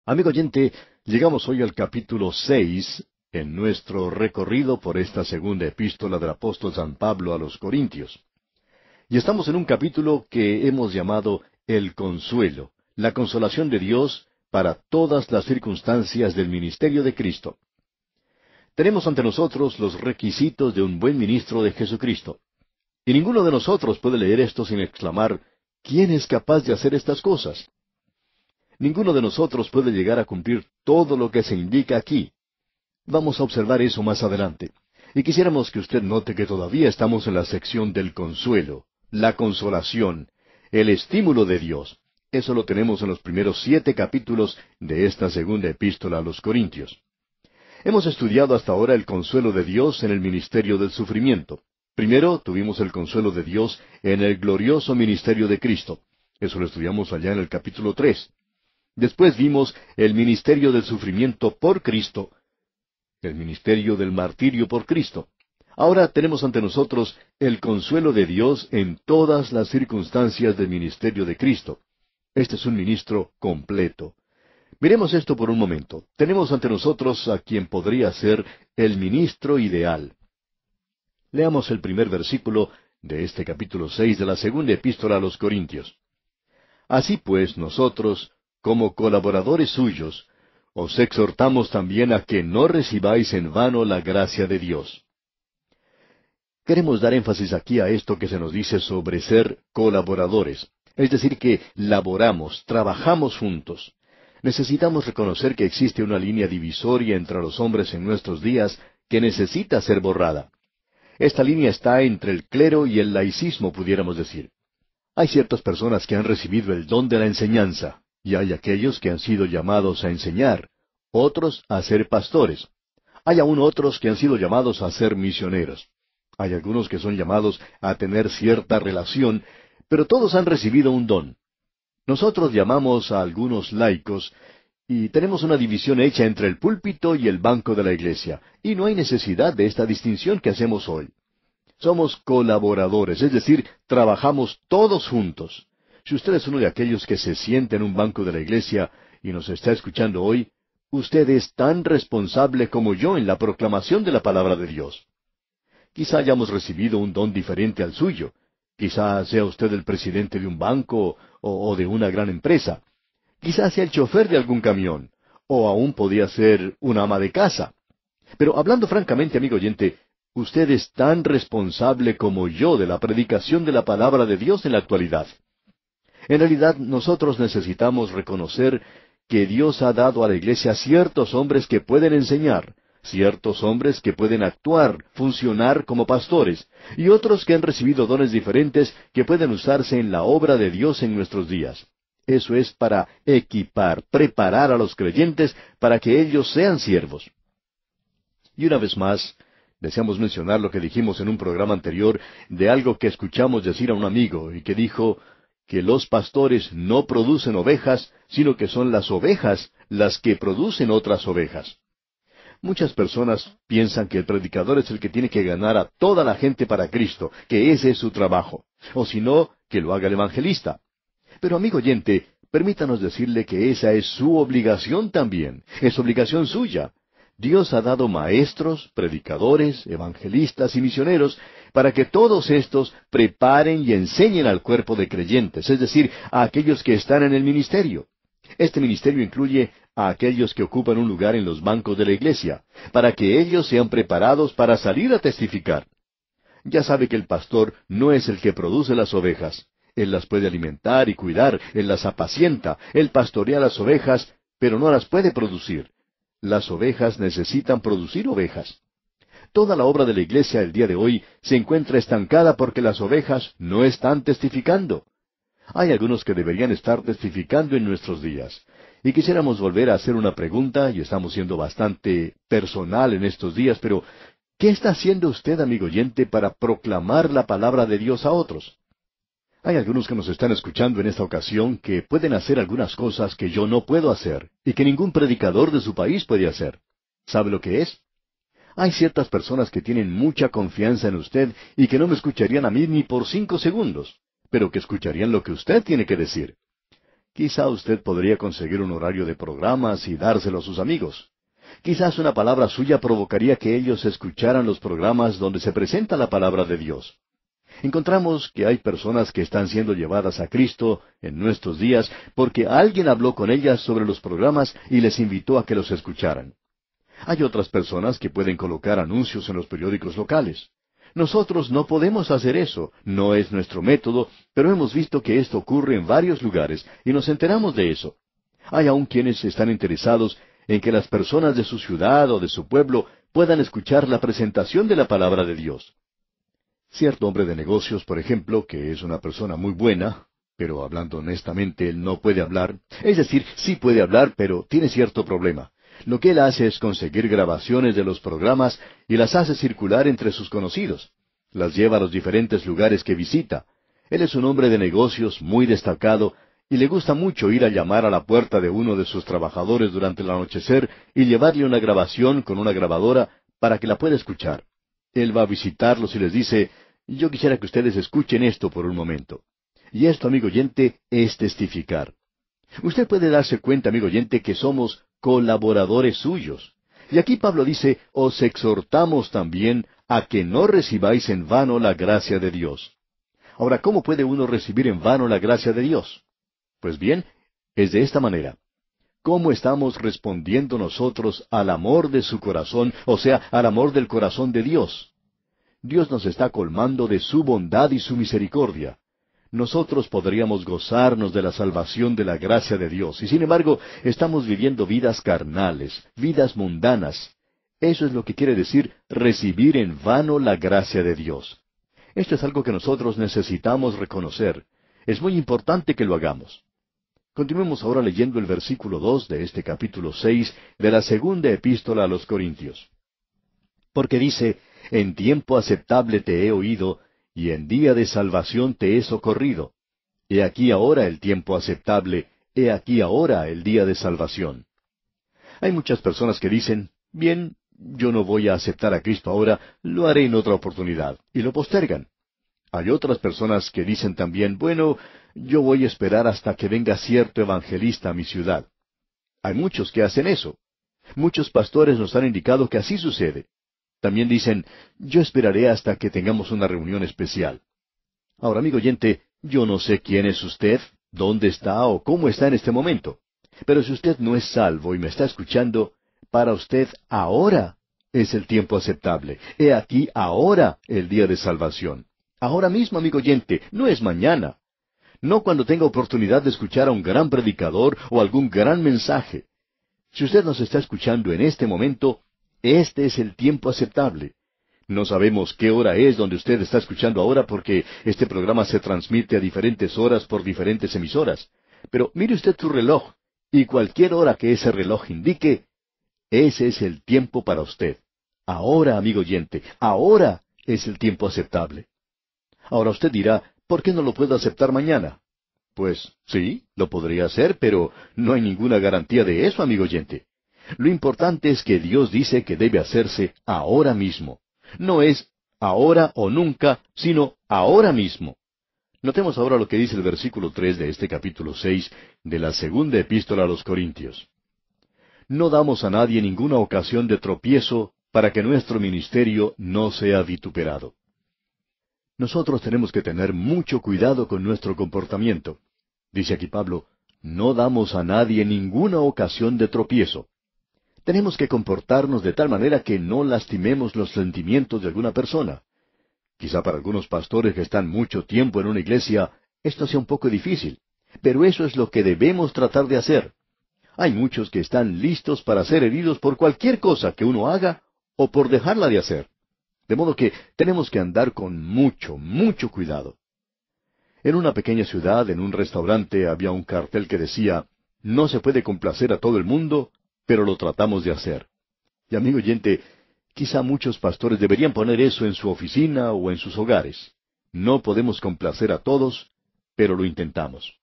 Amigo oyente, llegamos hoy al capítulo 6 en nuestro recorrido por esta segunda epístola del apóstol San Pablo a los Corintios. Y estamos en un capítulo que hemos llamado el consuelo, la consolación de Dios para todas las circunstancias del ministerio de Cristo. Tenemos ante nosotros los requisitos de un buen ministro de Jesucristo. Y ninguno de nosotros puede leer esto sin exclamar, ¿quién es capaz de hacer estas cosas? Ninguno de nosotros puede llegar a cumplir todo lo que se indica aquí. Vamos a observar eso más adelante. Y quisiéramos que usted note que todavía estamos en la sección del consuelo, la consolación, el estímulo de Dios. Eso lo tenemos en los primeros 7 capítulos de esta segunda epístola a los Corintios. Hemos estudiado hasta ahora el consuelo de Dios en el ministerio del sufrimiento. Primero tuvimos el consuelo de Dios en el glorioso ministerio de Cristo. Eso lo estudiamos allá en el capítulo 3. Después vimos el ministerio del sufrimiento por Cristo, el ministerio del martirio por Cristo. Ahora tenemos ante nosotros el consuelo de Dios en todas las circunstancias del ministerio de Cristo. Este es un ministro completo. Miremos esto por un momento. Tenemos ante nosotros a quien podría ser el ministro ideal. Leamos el primer versículo de este capítulo 6 de la segunda epístola a los Corintios. Así pues, nosotros, como colaboradores suyos, os exhortamos también a que no recibáis en vano la gracia de Dios. Queremos dar énfasis aquí a esto que se nos dice sobre ser colaboradores, es decir, que laboramos, trabajamos juntos. Necesitamos reconocer que existe una línea divisoria entre los hombres en nuestros días que necesita ser borrada. Esta línea está entre el clero y el laicismo, pudiéramos decir. Hay ciertas personas que han recibido el don de la enseñanza, y hay aquellos que han sido llamados a enseñar, otros a ser pastores. Hay aún otros que han sido llamados a ser misioneros. Hay algunos que son llamados a tener cierta relación, pero todos han recibido un don. Nosotros llamamos a algunos laicos, y tenemos una división hecha entre el púlpito y el banco de la iglesia, y no hay necesidad de esta distinción que hacemos hoy. Somos colaboradores, es decir, trabajamos todos juntos. Si usted es uno de aquellos que se sienta en un banco de la iglesia y nos está escuchando hoy, usted es tan responsable como yo en la proclamación de la palabra de Dios. Quizá hayamos recibido un don diferente al suyo. Quizá sea usted el presidente de un banco o de una gran empresa. Quizá sea el chofer de algún camión, o aún podía ser una ama de casa. Pero hablando francamente, amigo oyente, usted es tan responsable como yo de la predicación de la palabra de Dios en la actualidad. En realidad, nosotros necesitamos reconocer que Dios ha dado a la iglesia ciertos hombres que pueden enseñar, ciertos hombres que pueden actuar, funcionar como pastores, y otros que han recibido dones diferentes que pueden usarse en la obra de Dios en nuestros días. Eso es para equipar, preparar a los creyentes para que ellos sean siervos. Y una vez más, deseamos mencionar lo que dijimos en un programa anterior de algo que escuchamos decir a un amigo y que dijo que los pastores no producen ovejas, sino que son las ovejas las que producen otras ovejas. Muchas personas piensan que el predicador es el que tiene que ganar a toda la gente para Cristo, que ese es su trabajo, o si no, que lo haga el evangelista. Pero amigo oyente, permítanos decirle que esa es su obligación también, es obligación suya. Dios ha dado maestros, predicadores, evangelistas y misioneros para que todos estos preparen y enseñen al cuerpo de creyentes, es decir, a aquellos que están en el ministerio. Este ministerio incluye a aquellos que ocupan un lugar en los bancos de la iglesia, para que ellos sean preparados para salir a testificar. Ya sabe que el pastor no es el que produce las ovejas. Él las puede alimentar y cuidar, él las apacienta, él pastorea las ovejas, pero no las puede producir. Las ovejas necesitan producir ovejas. Toda la obra de la iglesia el día de hoy se encuentra estancada porque las ovejas no están testificando. Hay algunos que deberían estar testificando en nuestros días. Y quisiéramos volver a hacer una pregunta, y estamos siendo bastante personal en estos días, pero ¿qué está haciendo usted, amigo oyente, para proclamar la palabra de Dios a otros? Hay algunos que nos están escuchando en esta ocasión que pueden hacer algunas cosas que yo no puedo hacer y que ningún predicador de su país puede hacer. ¿Sabe lo que es? Hay ciertas personas que tienen mucha confianza en usted y que no me escucharían a mí ni por 5 segundos, pero que escucharían lo que usted tiene que decir. Quizá usted podría conseguir un horario de programas y dárselo a sus amigos. Quizás una palabra suya provocaría que ellos escucharan los programas donde se presenta la palabra de Dios. Encontramos que hay personas que están siendo llevadas a Cristo en nuestros días porque alguien habló con ellas sobre los programas y les invitó a que los escucharan. Hay otras personas que pueden colocar anuncios en los periódicos locales. Nosotros no podemos hacer eso, no es nuestro método, pero hemos visto que esto ocurre en varios lugares y nos enteramos de eso. Hay aún quienes están interesados en que las personas de su ciudad o de su pueblo puedan escuchar la presentación de la palabra de Dios. Cierto hombre de negocios, por ejemplo, que es una persona muy buena, pero hablando honestamente, él no puede hablar, es decir, sí puede hablar, pero tiene cierto problema. Lo que él hace es conseguir grabaciones de los programas y las hace circular entre sus conocidos. Las lleva a los diferentes lugares que visita. Él es un hombre de negocios muy destacado y le gusta mucho ir a llamar a la puerta de uno de sus trabajadores durante el anochecer y llevarle una grabación con una grabadora para que la pueda escuchar. Él va a visitarlos y les dice, yo quisiera que ustedes escuchen esto por un momento. Y esto, amigo oyente, es testificar. Usted puede darse cuenta, amigo oyente, que somos colaboradores suyos. Y aquí Pablo dice, os exhortamos también a que no recibáis en vano la gracia de Dios. Ahora, ¿cómo puede uno recibir en vano la gracia de Dios? Pues bien, es de esta manera. ¿Cómo estamos respondiendo nosotros al amor de su corazón, o sea, al amor del corazón de Dios? Dios nos está colmando de su bondad y su misericordia. Nosotros podríamos gozarnos de la salvación de la gracia de Dios, y sin embargo estamos viviendo vidas carnales, vidas mundanas. Eso es lo que quiere decir recibir en vano la gracia de Dios. Esto es algo que nosotros necesitamos reconocer. Es muy importante que lo hagamos. Continuemos ahora leyendo el versículo 2 de este capítulo 6 de la segunda epístola a los Corintios. Porque dice, en tiempo aceptable te he oído, y en día de salvación te he socorrido. He aquí ahora el tiempo aceptable, he aquí ahora el día de salvación. Hay muchas personas que dicen, bien, yo no voy a aceptar a Cristo ahora, lo haré en otra oportunidad, y lo postergan. Hay otras personas que dicen también, bueno, yo voy a esperar hasta que venga cierto evangelista a mi ciudad. Hay muchos que hacen eso. Muchos pastores nos han indicado que así sucede. También dicen, yo esperaré hasta que tengamos una reunión especial. Ahora, amigo oyente, yo no sé quién es usted, dónde está o cómo está en este momento. Pero si usted no es salvo y me está escuchando, para usted ahora es el tiempo aceptable. He aquí ahora el día de salvación. Ahora mismo, amigo oyente, no es mañana. No cuando tenga oportunidad de escuchar a un gran predicador o algún gran mensaje. Si usted nos está escuchando en este momento, este es el tiempo aceptable. No sabemos qué hora es donde usted está escuchando ahora porque este programa se transmite a diferentes horas por diferentes emisoras. Pero mire usted su reloj, y cualquier hora que ese reloj indique, ese es el tiempo para usted. Ahora, amigo oyente, ahora es el tiempo aceptable. Ahora usted dirá, ¿por qué no lo puedo aceptar mañana? Pues sí, lo podría hacer, pero no hay ninguna garantía de eso, amigo oyente. Lo importante es que Dios dice que debe hacerse ahora mismo. No es ahora o nunca, sino ahora mismo. Notemos ahora lo que dice el versículo 3 de este capítulo 6 de la segunda epístola a los Corintios. No damos a nadie ninguna ocasión de tropiezo para que nuestro ministerio no sea vituperado. Nosotros tenemos que tener mucho cuidado con nuestro comportamiento. Dice aquí Pablo, no damos a nadie ninguna ocasión de tropiezo. Tenemos que comportarnos de tal manera que no lastimemos los sentimientos de alguna persona. Quizá para algunos pastores que están mucho tiempo en una iglesia, esto sea un poco difícil, pero eso es lo que debemos tratar de hacer. Hay muchos que están listos para ser heridos por cualquier cosa que uno haga o por dejarla de hacer. De modo que tenemos que andar con mucho, mucho cuidado. En una pequeña ciudad, en un restaurante, había un cartel que decía, no se puede complacer a todo el mundo, pero lo tratamos de hacer. Y amigo oyente, quizá muchos pastores deberían poner eso en su oficina o en sus hogares. No podemos complacer a todos, pero lo intentamos.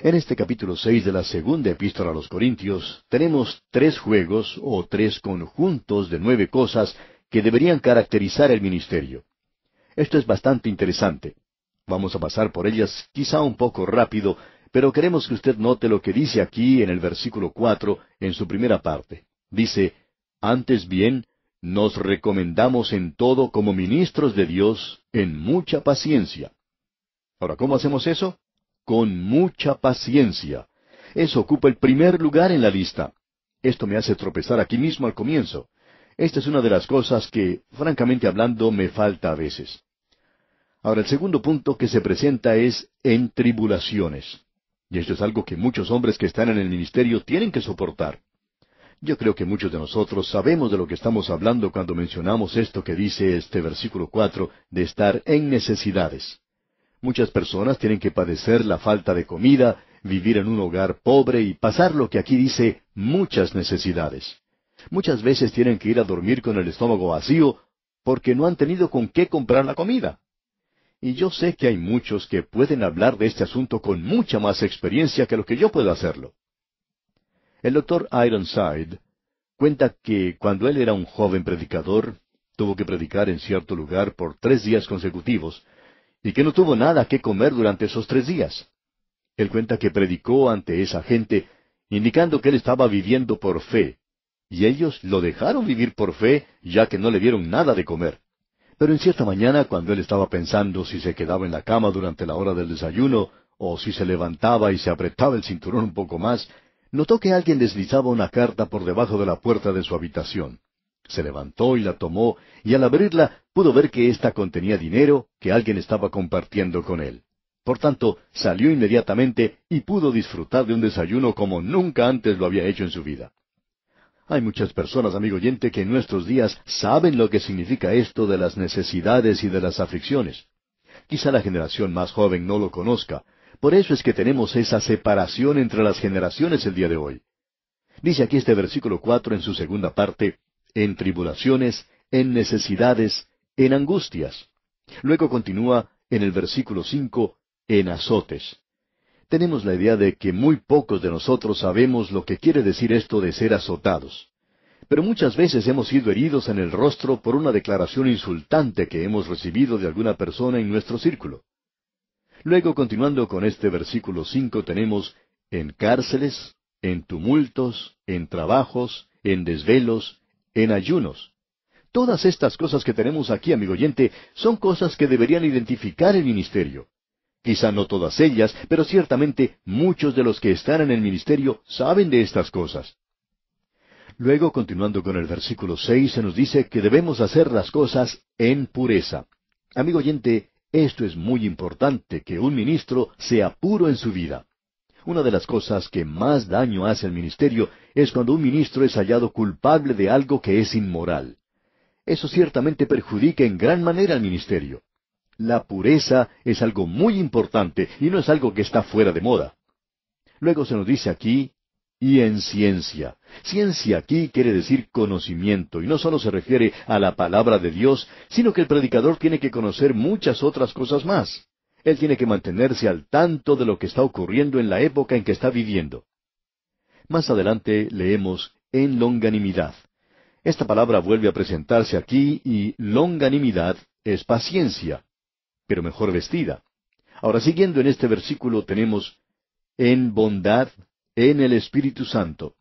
En este capítulo 6 de la segunda epístola a los Corintios, tenemos 3 juegos o 3 conjuntos de 9 cosas que deberían caracterizar el ministerio. Esto es bastante interesante. Vamos a pasar por ellas quizá un poco rápido, pero queremos que usted note lo que dice aquí en el versículo 4, en su primera parte. Dice, antes bien, nos recomendamos en todo como ministros de Dios, en mucha paciencia. Ahora, ¿cómo hacemos eso? Con mucha paciencia. Eso ocupa el primer lugar en la lista. Esto me hace tropezar aquí mismo al comienzo. Esta es una de las cosas que, francamente hablando, me falta a veces. Ahora, el segundo punto que se presenta es en tribulaciones. Y esto es algo que muchos hombres que están en el ministerio tienen que soportar. Yo creo que muchos de nosotros sabemos de lo que estamos hablando cuando mencionamos esto que dice este versículo 4, de estar en necesidades. Muchas personas tienen que padecer la falta de comida, vivir en un hogar pobre y pasar lo que aquí dice muchas necesidades. Muchas veces tienen que ir a dormir con el estómago vacío porque no han tenido con qué comprar la comida. Y yo sé que hay muchos que pueden hablar de este asunto con mucha más experiencia que lo que yo puedo hacerlo. El doctor Ironside cuenta que cuando él era un joven predicador, tuvo que predicar en cierto lugar por 3 días consecutivos, y que no tuvo nada que comer durante esos 3 días. Él cuenta que predicó ante esa gente, indicando que él estaba viviendo por fe, y ellos lo dejaron vivir por fe, ya que no le dieron nada de comer. Pero en cierta mañana, cuando él estaba pensando si se quedaba en la cama durante la hora del desayuno, o si se levantaba y se apretaba el cinturón un poco más, notó que alguien deslizaba una carta por debajo de la puerta de su habitación. Se levantó y la tomó, y al abrirla pudo ver que ésta contenía dinero que alguien estaba compartiendo con él. Por tanto, salió inmediatamente y pudo disfrutar de un desayuno como nunca antes lo había hecho en su vida. Hay muchas personas, amigo oyente, que en nuestros días saben lo que significa esto de las necesidades y de las aflicciones. Quizá la generación más joven no lo conozca. Por eso es que tenemos esa separación entre las generaciones el día de hoy. Dice aquí este versículo 4 en su segunda parte, en tribulaciones, en necesidades, en angustias. Luego continúa en el versículo 5, en azotes. Tenemos la idea de que muy pocos de nosotros sabemos lo que quiere decir esto de ser azotados. Pero muchas veces hemos sido heridos en el rostro por una declaración insultante que hemos recibido de alguna persona en nuestro círculo. Luego, continuando con este versículo 5, tenemos en cárceles, en tumultos, en trabajos, en desvelos, en ayunos. Todas estas cosas que tenemos aquí, amigo oyente, son cosas que deberían identificar el ministerio. Quizá no todas ellas, pero ciertamente muchos de los que están en el ministerio saben de estas cosas. Luego, continuando con el versículo 6, se nos dice que debemos hacer las cosas en pureza. Amigo oyente, esto es muy importante, que un ministro sea puro en su vida. Una de las cosas que más daño hace al ministerio es cuando un ministro es hallado culpable de algo que es inmoral. Eso ciertamente perjudica en gran manera al ministerio. La pureza es algo muy importante y no es algo que está fuera de moda. Luego se nos dice aquí, y en ciencia. Ciencia aquí quiere decir conocimiento, y no solo se refiere a la palabra de Dios, sino que el predicador tiene que conocer muchas otras cosas más. Él tiene que mantenerse al tanto de lo que está ocurriendo en la época en que está viviendo. Más adelante leemos en longanimidad. Esta palabra vuelve a presentarse aquí y longanimidad es paciencia, pero mejor vestida. Ahora, siguiendo en este versículo tenemos en bondad, en el Espíritu Santo.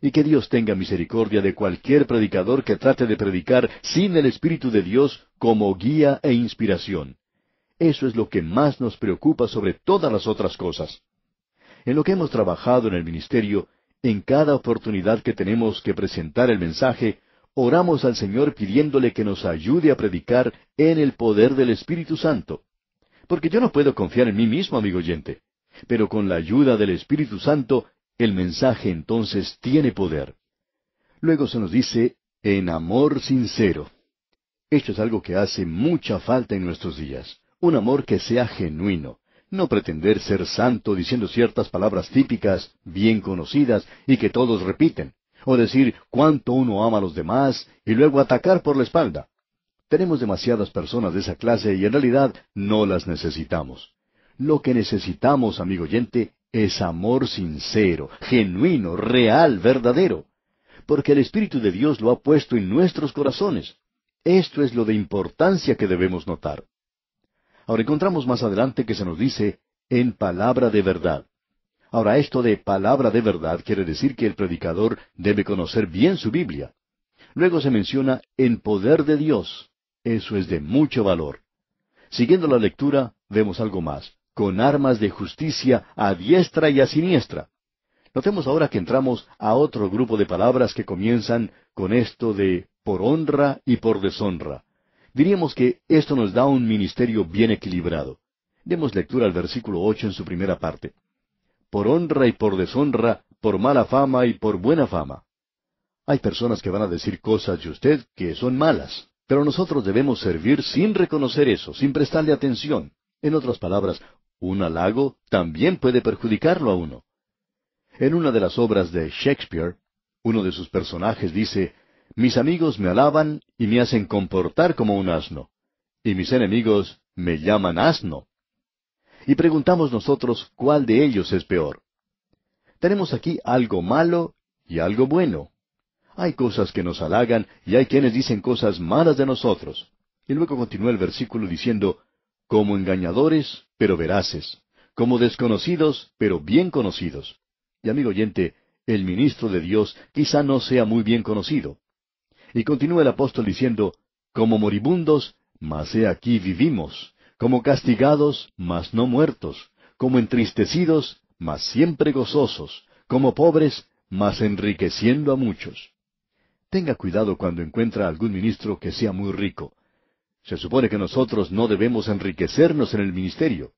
Y que Dios tenga misericordia de cualquier predicador que trate de predicar sin el Espíritu de Dios como guía e inspiración. Eso es lo que más nos preocupa sobre todas las otras cosas. En lo que hemos trabajado en el ministerio, en cada oportunidad que tenemos que presentar el mensaje, oramos al Señor pidiéndole que nos ayude a predicar en el poder del Espíritu Santo. Porque yo no puedo confiar en mí mismo, amigo oyente. Pero con la ayuda del Espíritu Santo, el mensaje entonces tiene poder. Luego se nos dice, en amor sincero. Esto es algo que hace mucha falta en nuestros días. Un amor que sea genuino. No pretender ser santo diciendo ciertas palabras típicas, bien conocidas, y que todos repiten. O decir cuánto uno ama a los demás, y luego atacar por la espalda. Tenemos demasiadas personas de esa clase y en realidad no las necesitamos. Lo que necesitamos, amigo oyente, es amor sincero, genuino, real, verdadero. Porque el Espíritu de Dios lo ha puesto en nuestros corazones. Esto es lo de importancia que debemos notar. Ahora encontramos más adelante que se nos dice, en palabra de verdad. Ahora, esto de palabra de verdad quiere decir que el predicador debe conocer bien su Biblia. Luego se menciona en poder de Dios. Eso es de mucho valor. Siguiendo la lectura, vemos algo más. Con armas de justicia a diestra y a siniestra. Notemos ahora que entramos a otro grupo de palabras que comienzan con esto de por honra y por deshonra. Diríamos que esto nos da un ministerio bien equilibrado. Demos lectura al versículo 8 en su primera parte. Por honra y por deshonra, por mala fama y por buena fama. Hay personas que van a decir cosas de usted que son malas, pero nosotros debemos servir sin reconocer eso, sin prestarle atención. En otras palabras, un halago también puede perjudicarlo a uno. En una de las obras de Shakespeare, uno de sus personajes dice, mis amigos me alaban y me hacen comportar como un asno, y mis enemigos me llaman asno. Y preguntamos nosotros cuál de ellos es peor. Tenemos aquí algo malo y algo bueno. Hay cosas que nos halagan y hay quienes dicen cosas malas de nosotros. Y luego continúa el versículo diciendo, como engañadores, pero veraces, como desconocidos, pero bien conocidos. Y amigo oyente, el ministro de Dios quizá no sea muy bien conocido. Y continúa el apóstol diciendo, como moribundos, mas he aquí vivimos, como castigados, mas no muertos, como entristecidos, mas siempre gozosos, como pobres, mas enriqueciendo a muchos. Tenga cuidado cuando encuentra algún ministro que sea muy rico. Se supone que nosotros no debemos enriquecernos en el ministerio.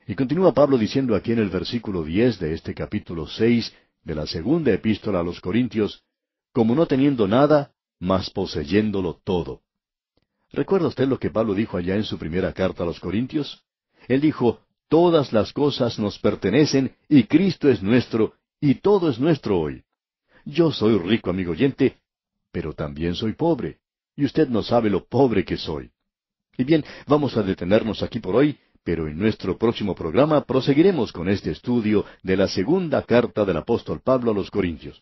Y continúa Pablo diciendo aquí en el versículo 10 de este capítulo 6 de la segunda epístola a los Corintios, como no teniendo nada, mas poseyéndolo todo. ¿Recuerda usted lo que Pablo dijo allá en su primera carta a los Corintios? Él dijo, todas las cosas nos pertenecen y Cristo es nuestro y todo es nuestro hoy. Yo soy rico, amigo oyente, pero también soy pobre, y usted no sabe lo pobre que soy. Y bien, vamos a detenernos aquí por hoy, pero en nuestro próximo programa proseguiremos con este estudio de la segunda carta del apóstol Pablo a los Corintios.